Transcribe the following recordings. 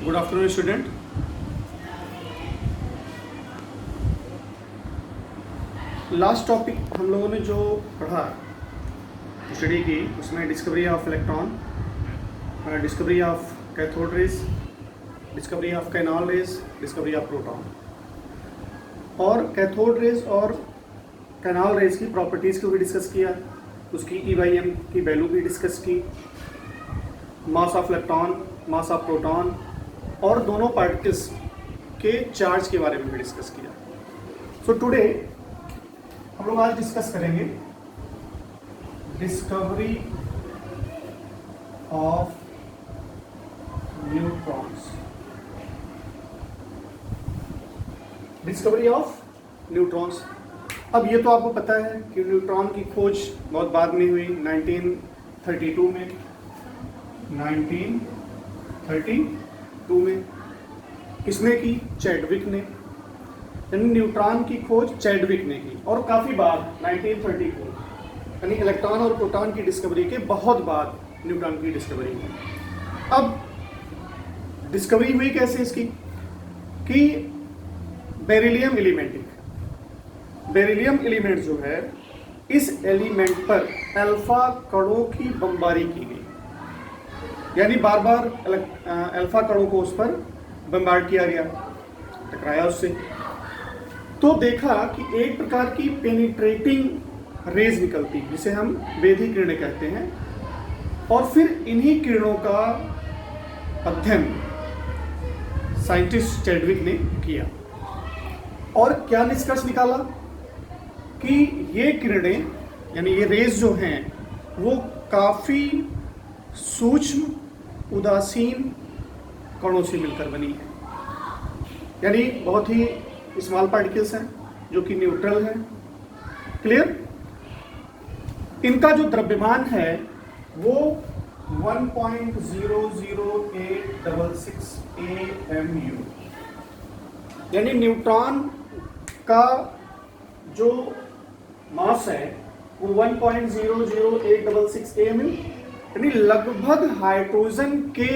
Good afternoon student. Last topic हम लोगों ने जो पढ़ा स्टडी की उसमें discovery of electron, discovery of cathode rays, discovery of canal rays, discovery of proton और कैथोड रेज और कैनॉल रेज की प्रॉपर्टीज़ को भी डिस्कस किया, उसकी E/m की वैल्यू भी डिस्कस की, mass of electron, mass of proton और दोनों पार्टिकल्स के चार्ज के बारे में भी डिस्कस किया। सो टुडे हम लोग आज डिस्कस करेंगे discovery of neutrons. Discovery of neutrons. अब ये तो आपको पता है कि न्यूट्रॉन की खोज बहुत बाद में हुई, 1932 में। 1932 में किसने की? चैडविक ने। यानी न्यूट्रॉन की खोज चैडविक ने की और काफ़ी बाद 1934 यानी इलेक्ट्रॉन और प्रोटॉन की डिस्कवरी के बहुत बाद न्यूट्रॉन की डिस्कवरी हुई। अब डिस्कवरी हुई कैसे इसकी? कि बेरिलियम एलिमेंट जो है, इस एलिमेंट पर अल्फा कणों की बमबारी की गई। यानी बार बार अल्फा कणों को उस पर बमबार्ड किया गया, टकराया उससे, तो देखा कि एक प्रकार की पेनिट्रेटिंग रेज निकलती जिसे हम वेधी किरणें कहते हैं। और फिर इन्हीं किरणों का अध्ययन साइंटिस्ट चैडविक ने किया और क्या निष्कर्ष निकाला कि ये किरणें यानी ये रेज जो हैं वो काफ़ी सूक्ष्म उदासीन कणों से मिलकर बनी है। यानी बहुत ही स्मॉल पार्टिकल्स हैं जो कि न्यूट्रल हैं। क्लियर? इनका जो द्रव्यमान है वो 1.00866 AMU, यानी न्यूट्रॉन का जो मास है वो 1.00866 AMU, यानी लगभग हाइड्रोजन के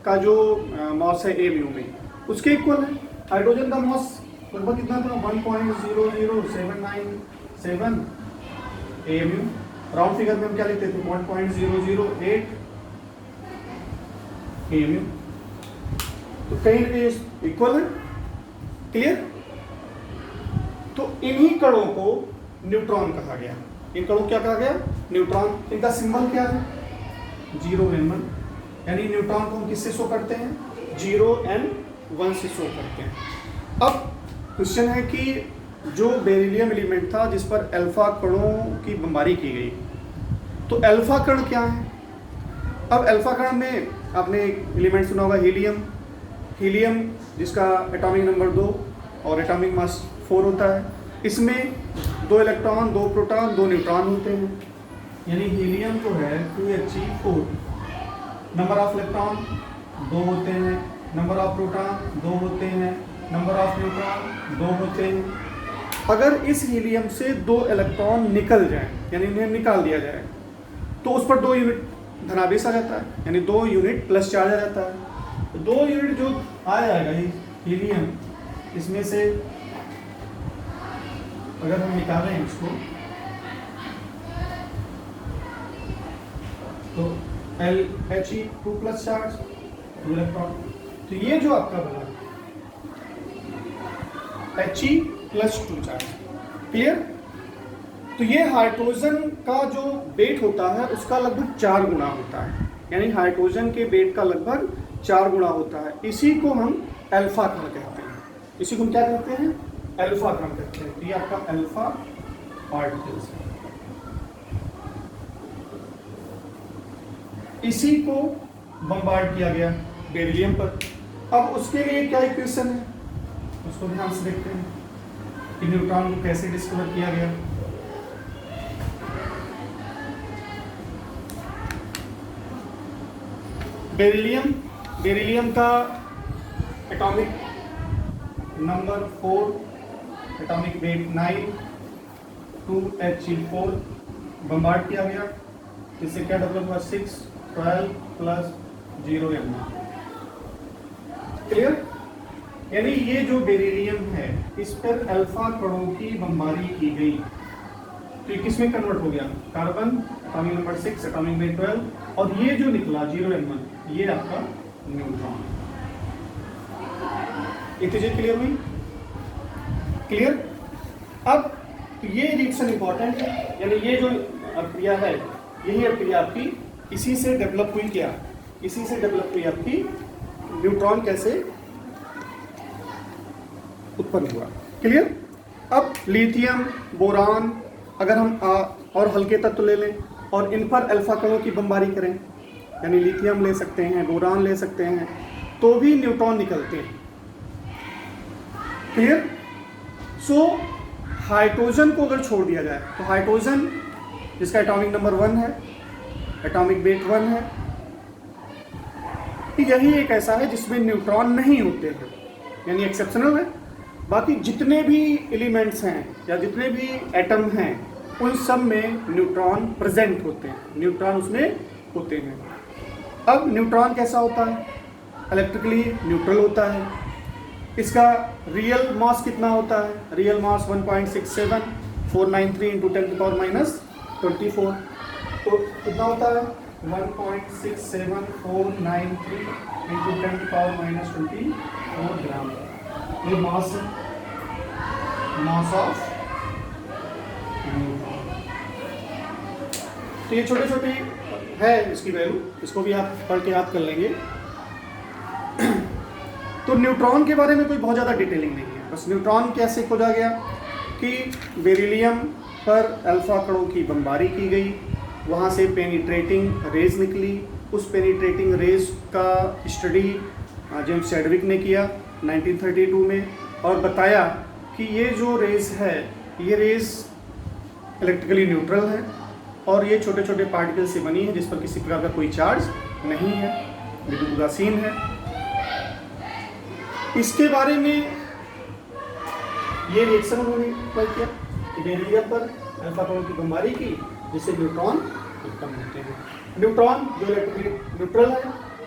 का जो मास है AMU में उसके इक्वल है। हाइड्रोजन का मास लगभग कितना था? 1.00797 AMU। राउंड फिगर में हम क्या लिखते थे? 1.008 AMU। तो कहीं इक्वल है। क्लियर? तो इन्हीं कणों को न्यूट्रॉन कहा गया। इन कणों क्या कहा गया? न्यूट्रॉन। इनका सिंबल क्या है? 0n1। यानी न्यूट्रॉन को हम किससे शो करते हैं? 0n1 से शो करते हैं। अब क्वेश्चन है कि जो बेरिलियम एलिमेंट था जिस पर अल्फा कणों की बमबारी की गई, तो अल्फा कण क्या है? अब अल्फा कण में आपने एलिमेंट सुना होगा हीलियम जिसका एटॉमिक नंबर 2 और एटॉमिक मास 4 होता है। इसमें 2 इलेक्ट्रॉन, 2 प्रोटॉन, 2 न्यूट्रॉन होते हैं। यानी हीलियम जो है 2He4। नंबर ऑफ इलेक्ट्रॉन 2 होते हैं, नंबर ऑफ प्रोटॉन 2 होते हैं, नंबर ऑफ न्यूट्रॉन 2 होते हैं। अगर इस हीलियम से 2 इलेक्ट्रॉन निकल जाए यानी इन्हें निकाल दिया जाए तो उस पर 2 यूनिट धनावेश आ जाता है, यानी 2 यूनिट प्लस चार्ज आ जाता है। तो 2 यूनिट जो आ जाएगा ये हीलियम, इसमें से अगर हम निकालें इसको तो He2 प्लस चार्ज 2 इलेक्ट्रॉन। तो ये जो आपका बना He+2 चार्ज। क्लियर? तो ये हाइड्रोजन का जो वेट होता है उसका लगभग 4 गुना होता है। यानी हाइड्रोजन के वेट का लगभग 4 गुना होता है। इसी को हम अल्फा कण कहते हैं। इसी को हम क्या कहते हैं? अल्फा कण कहते हैं। तो ये आपका अल्फा पार्टिकल्स है। इसी को बमबार्ड किया गया बेरिलियम पर। अब उसके लिए क्या इक्वेशन है उसको ध्यान से देखते हैं कि न्यूट्रॉन को कैसे डिस्कवर किया गया। बेरिलियम का atomic number 4, atomic weight 9, 2He4 bombard किया गया। इससे क्या डेवलप हुआ? 6, 12 प्लस 0 m। क्लियर? यानी ये जो बेरिलियम है इस पर अल्फा कणों की बमबारी की गई, तो ये किसमें कन्वर्ट हो गया? Carbon atomic number 6, atomic weight 12, और ये जो निकला 0m1 ये आपका न्यूट्रॉन। ये चीजें क्लियर हुई? क्लियर? अब ये रिएक्शन इंपॉर्टेंट है, यानी ये जो अभिक्रिया है यही अभिक्रिया आपकी इसी से डेवलप हुई। क्या? इसी से डेवलप हुई आपकी न्यूट्रॉन कैसे उत्पन्न हुआ। क्लियर? अब लिथियम, बोरान, अगर हम और हल्के तत्व ले लें और इन पर अल्फा कणों की बमबारी करें, यानी लिथियम ले सकते हैं, बोरान ले सकते हैं, तो भी न्यूट्रॉन निकलते हैं। क्लियर? सो हाइड्रोजन को अगर छोड़ दिया जाए तो हाइड्रोजन जिसका एटॉमिक नंबर 1 है, एटॉमिक वेट 1 है, यही एक ऐसा है जिसमें न्यूट्रॉन नहीं होते हैं, यानी एक्सेप्शनल है। बाकी जितने भी एलिमेंट्स हैं या जितने भी एटम हैं उन सब में न्यूट्रॉन प्रेजेंट होते हैं, न्यूट्रॉन उसमें होते हैं। अब न्यूट्रॉन कैसा होता है? इलेक्ट्रिकली न्यूट्रल होता है। इसका रियल मास कितना होता है? रियल मास 1.67493 इंटू 10⁻⁻24। तो कितना होता है? 1.67493 इंटू 10⁻⁻24 ग्राम। ये मास है, मास ऑफ न्यूट्रॉन। तो ये छोटे छोटे है इसकी वैल्यू, इसको भी आप पढ़ के याद कर लेंगे। तो न्यूट्रॉन के बारे में कोई बहुत ज़्यादा डिटेलिंग नहीं है, बस न्यूट्रॉन कैसे खोजा गया कि बेरिलियम पर अल्फा कणों की बमबारी की गई, वहाँ से पेनिट्रेटिंग रेज निकली। उस पेनिट्रेटिंग रेज का स्टडी जेम्स चैडविक ने किया 1932 में, और बताया कि ये जो रेज है ये रेज इलेक्ट्रिकली न्यूट्रल है और ये छोटे छोटे पार्टिकल से बनी है जिस पर किसी प्रकार का कोई चार्ज नहीं है, विद्युत उदासीन है। इसके बारे में ये रिएक्शन उन्होंने किया कि बेरिलियम पर अल्फा कणों की बमबारी की जिससे न्यूट्रॉन उत्पन्न होते हैं। न्यूट्रॉन जो इलेक्ट्रिकली न्यूट्रल है,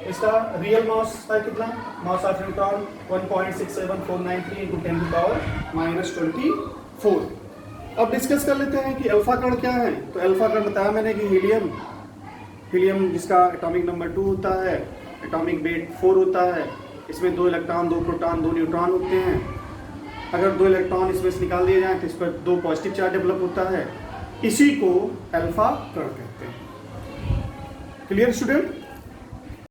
इसका रियल मास है कितना? Mass of neutron 1.67493 into 10⁻⁻24। अब डिस्कस कर लेते हैं कि अल्फा कण क्या है। तो अल्फा कण बताया मैंने कि हीलियम जिसका एटॉमिक नंबर 2 होता है, एटॉमिक वेट 4 होता है, इसमें 2 इलेक्ट्रॉन, 2 प्रोटॉन, 2 न्यूट्रॉन होते हैं। अगर 2 इलेक्ट्रॉन इसमें से निकाल दिए जाएं तो इस पर 2 पॉजिटिव चार्ज डेवलप होता है, इसी को अल्फा कण कहते हैं। Clear student?